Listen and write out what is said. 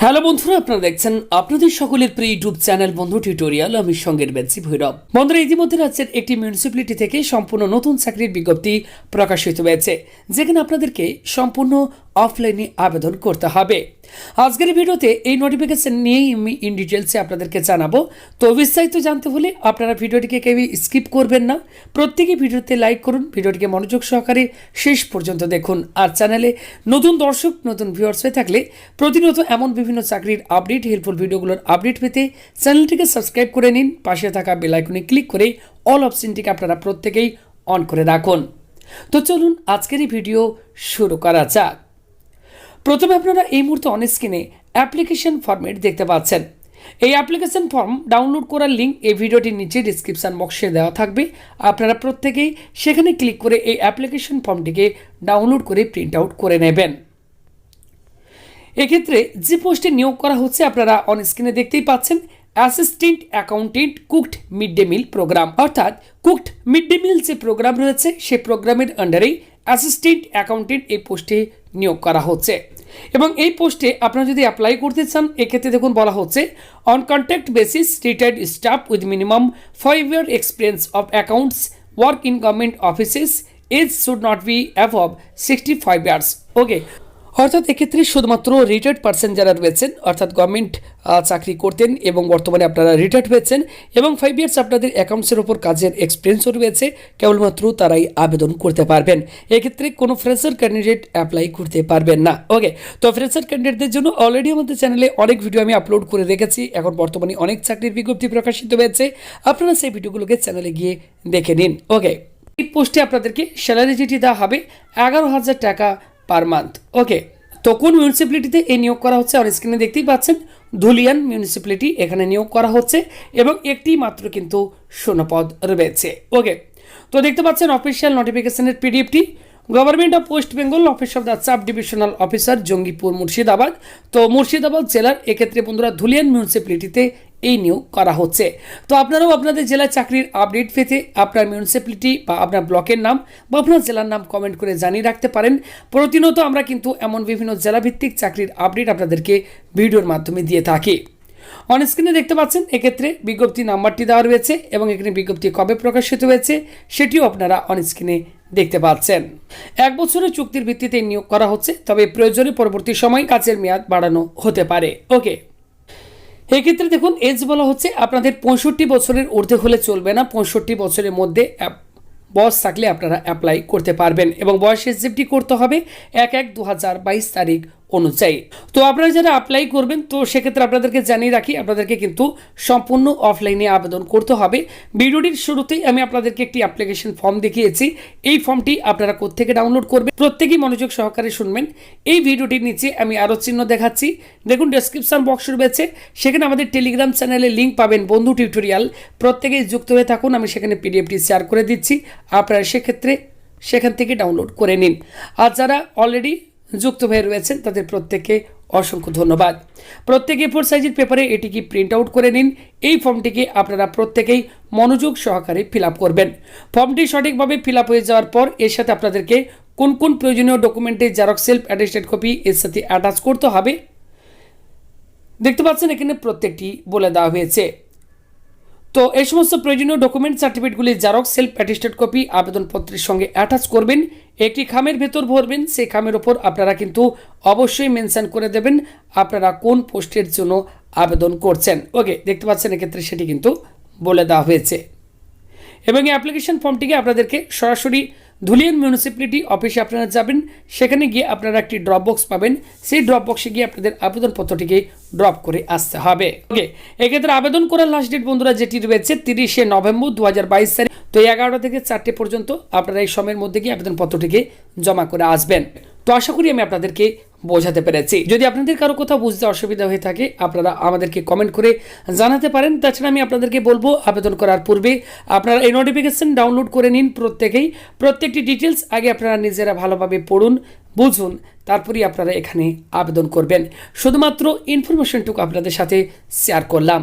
Hello বন্ধুরা, আপনারা দেখছেন আপনাদের সকলের প্রিয় ইউটিউব চ্যানেল বন্ধু টিউটোরিয়াল। আমি সঙ্গের বেঞ্চি ভৈরব। বন্ধুরা, ইতিমধ্যে রাজ্যের একটি মিউনিসিপ্যালিটি থেকে সম্পূর্ণ নতুন চাকরির বিজ্ঞপ্তি প্রকাশিত হয়েছে, যেখানে আপনাদেরকে সম্পূর্ণ অফলাইনে আবেদন করতে হবে। আজকের ভিডিওতে এই নোটিফিকেশন নিয়েই আমি ইন ডিটেলসে আপনাদেরকে জানাবো। তো বিস্তারিত জানতে হলে আপনারা ভিডিওটিকে কেউই স্কিপ করবেন না, প্রত্যেকেই ভিডিওতে লাইক করুন, ভিডিওটিকে মনোযোগ সহকারে শেষ পর্যন্ত দেখুন। আর চ্যানেলে নতুন দর্শক, নতুন ভিউয়ার্স হয়ে থাকলে প্রতিনিয়ত এমন বিভিন্ন চাকরির আপডেট, হেল্পফুল ভিডিওগুলোর আপডেট পেতে চ্যানেলটিকে সাবস্ক্রাইব করে নিন। পাশে থাকা বেল আইকনে ক্লিক করে অল অপশনটিকে আপনারা প্রত্যেকেই অন করে রাখুন। তো চলুন আজকের এই ভিডিও শুরু করা যাক। প্রথমে আপনারা এই মুহূর্তে অন স্ক্রিনে অ্যাপ্লিকেশন ফর্মেট দেখতে পাচ্ছেন। এই অ্যাপ্লিকেশন ফর্ম ডাউনলোড করার লিঙ্ক এই ভিডিওটির নিচে ডিসক্রিপশন বক্সে দেওয়া থাকবে। আপনারা প্রত্যেকেই সেখানে ক্লিক করে এই অ্যাপ্লিকেশন ফর্মটিকে ডাউনলোড করে প্রিন্ট আউট করে নেবেন। এক্ষেত্রে যে পোস্টে নিয়োগ করা হচ্ছে আপনারা অন স্ক্রিনে দেখতেই পাচ্ছেন, assistant accountant cooked mid day meal programme. অর্থাৎ কুকড মিড ডে মিল যে প্রোগ্রাম রয়েছে সেই প্রোগ্রামের আন্ডারেই অ্যাসিস্ট্যান্ট অ্যাকাউন্টেন্ট এই পোস্টে নিয়োগ করা হচ্ছে। এবং এই পোস্টে আপনারা যদি অ্যাপ্লাই করতে চান, এক্ষেত্রে দেখুন বলা হচ্ছে on contract basis retired staff with minimum 5 year experience of accounts work in government offices, age should not be above 65 years। Okay, অর্থাৎ এক্ষেত্রে শুধুমাত্র রিটায়ার্ড পার্সন যারা রয়েছেন, অর্থাৎ গভর্নমেন্ট চাকরি করতেন এবং বর্তমানে আপনারা রিটায়ার্ড হয়েছেন এবং 5 years আপনাদের অ্যাকাউন্টসের ওপর কাজের এক্সপিরিয়েন্সও রয়েছে, কেবলমাত্র তারাই আবেদন করতে পারবেন। এক্ষেত্রে কোনো ফ্রেশার ক্যান্ডিডেট অ্যাপ্লাই করতে পারবেন না। ওকে, তো ফ্রেশার ক্যান্ডিডেটদের জন্য অলরেডি আমাদের চ্যানেলে অনেক ভিডিও আমি আপলোড করে রেখেছি। এখন বর্তমানে অনেক চাকরির বিজ্ঞপ্তি প্রকাশিত হয়েছে, আপনারা সেই ভিডিওগুলোকে চ্যানেলে গিয়ে দেখে নিন। ওকে, এই পোস্টে আপনাদেরকে স্যালারি যেটি দেওয়া হবে 11,000 টাকা পার মান্থ। ওকে, তো কোন মিউনিসিপ্যালিটিতে এই নিয়োগ করা হচ্ছে আর স্ক্রিনে দেখতেই পাচ্ছেন, ধুলিয়ান মিউনিসিপ্যালিটি এখানে নিয়োগ করা হচ্ছে এবং একটি মাত্র কিন্তু শূন্যপদ রয়েছে। ওকে, তো দেখতে পাচ্ছেন অফিসিয়াল নোটিফিকেশনের পিডিএফটি, government of West Bengal, office of the sub divisional officer, Jangipur, Murshidabad. তো মুর্শিদাবাদ জেলার এক্ষেত্রে বন্ধুরা ধুলিয়ান মিউনিসিপ্যালিটিতে এই নিয়োগ করা হচ্ছে। তো আপনারাও আপনাদের জেলার চাকরির আপডেট পেতে আপনার মিউনিসিপ্যালিটি বা আপনার ব্লকের নাম বা আপনার জেলার নাম কমেন্ট করে জানিয়ে রাখতে পারেন। প্রতিনিয়ত আমরা কিন্তু এমন বিভিন্ন জেলাভিত্তিক চাকরির আপডেট আপনাদেরকে ভিডিওর মাধ্যমে দিয়ে থাকি। অন স্ক্রিনে দেখতে পাচ্ছেন এক্ষেত্রে বিজ্ঞপ্তি নাম্বারটি দেওয়া রয়েছে এবং এখানে বিজ্ঞপ্তি কবে প্রকাশিত হয়েছে সেটিও আপনারা অন স্ক্রিনে দেখতে পাচ্ছেন। 1 বছরের চুক্তির ভিত্তিতে নিয়োগ করা হচ্ছে, তবে প্রয়োজনে পরবর্তী সময় কাজের মেয়াদ বাড়ানো হতে পারে। ওকে, এক্ষেত্রে দেখুন এজ বলা হচ্ছে আপনাদের 65 বছরের ঊর্ধ্বে হলে চলবে না, 65 বছরের মধ্যে বয়স থাকলে আপনারা অ্যাপ্লাই করতে পারবেন এবং বয়স এসএফটি করতে হবে 1/1/2022 তারিখ অনুযায়ী। তো আপনারা যারা অ্যাপ্লাই করবেন, তো সেক্ষেত্রে আপনাদেরকে জানিয়ে রাখি আপনাদেরকে কিন্তু সম্পূর্ণ অফলাইনে আবেদন করতে হবে। ভিডিওটির শুরুতেই আমি আপনাদেরকে একটি অ্যাপ্লিকেশন ফর্ম দেখিয়েছি। এই ফর্মটি আপনারা কোত্থেকে ডাউনলোড করবেন প্রত্যেকেই মনোযোগ সহকারে শুনবেন। এই ভিডিওটির নিচে আমি আরও চিহ্ন দেখাচ্ছি, দেখুন ডেসক্রিপশন বক্স রয়েছে, সেখানে আমাদের টেলিগ্রাম চ্যানেলের লিঙ্ক পাবেন, বন্ধু টিউটোরিয়াল। প্রত্যেকেই যুক্ত হয়ে থাকুন, আমি সেখানে পিডিএফটি শেয়ার করে দিচ্ছি, আপনারা সেক্ষেত্রে সেখান থেকে ডাউনলোড করে নিন। আর যারা অলরেডি যুক্ত হয়ে রয়েছেন তাদের প্রত্যেককে অসংখ্য ধন্যবাদ। প্রত্যেকে A4 সাইজের পেপারে এটিকে প্রিন্ট আউট করে নিন। এই ফর্মটিকে আপনারা প্রত্যেকেই মনোযোগ সহকারে ফিল আপ করবেন। ফর্মটি সঠিকভাবে ফিল আপ হয়ে যাওয়ার পর এর সাথে আপনাদেরকে কোন কোন প্রয়োজনীয় ডকুমেন্টের জেরক্স সেলফ অ্যাটেস্টেড কপি এর সাথে অ্যাটাচ করতে হবে দেখতে পাচ্ছেন এখানে প্রত্যেকটি বলে দেওয়া হয়েছে। তো এই সমস্ত প্রয়োজনীয় ডকুমেন্ট সার্টিফিকেটগুলি জেরক্স সেলফ অ্যাটেস্টেড কপি আবেদনপত্রের সঙ্গে অ্যাটাচ করবেন, একটি খামের ভেতর ভরবেন। সেই খামের ওপর আপনারা কিন্তু অবশ্যই মেনশন করে দেবেন আপনারা কোন পোস্টের জন্য আবেদন করছেন। ওকে, দেখতে পাচ্ছেন এক্ষেত্রে সেটি কিন্তু বলে দেওয়া হয়েছে এবং এই অ্যাপ্লিকেশন ফর্মটিকে আপনাদেরকে সরাসরি ধুলিয়ান মিউনিসিপ্যালিটি অফিসে আপনারা যাবেন, সেখানে গিয়ে আপনারা একটি ড্রপ বক্স পাবেন, সেই ড্রপ বক্সে গিয়ে আপনাদের আবেদনপত্রটিকে ড্রপ করে আসতে হবে। ওকে, এক্ষেত্রে আবেদন করার লাস্ট ডেট বন্ধুরা যেটি রয়েছে 30শে নভেম্বর 2022 তারিখ। তো 11টা থেকে 4টে পর্যন্ত আপনারা এই সময়ের মধ্যে গিয়ে আবেদনপত্রটিকে জমা করে আসবেন। তো আশা করি আমি আপনাদেরকে বোঝাতে পেরেছি। যদি আপনাদের কারো কোথাও বুঝতে অসুবিধা হয়ে থাকে আপনারা আমাদেরকে কমেন্ট করে জানাতে পারেন। তাছাড়া আমি আপনাদেরকে বলবো আবেদন করার পূর্বে আপনারা এই নোটিফিকেশন ডাউনলোড করে নিন। প্রত্যেকটি ডিটেলস আগে আপনারা নিজেরা ভালোভাবে পড়ুন, বুঝুন, তারপরেই আপনারা এখানে আবেদন করবেন। শুধুমাত্র ইনফরমেশনটুকু আপনাদের সাথে শেয়ার করলাম।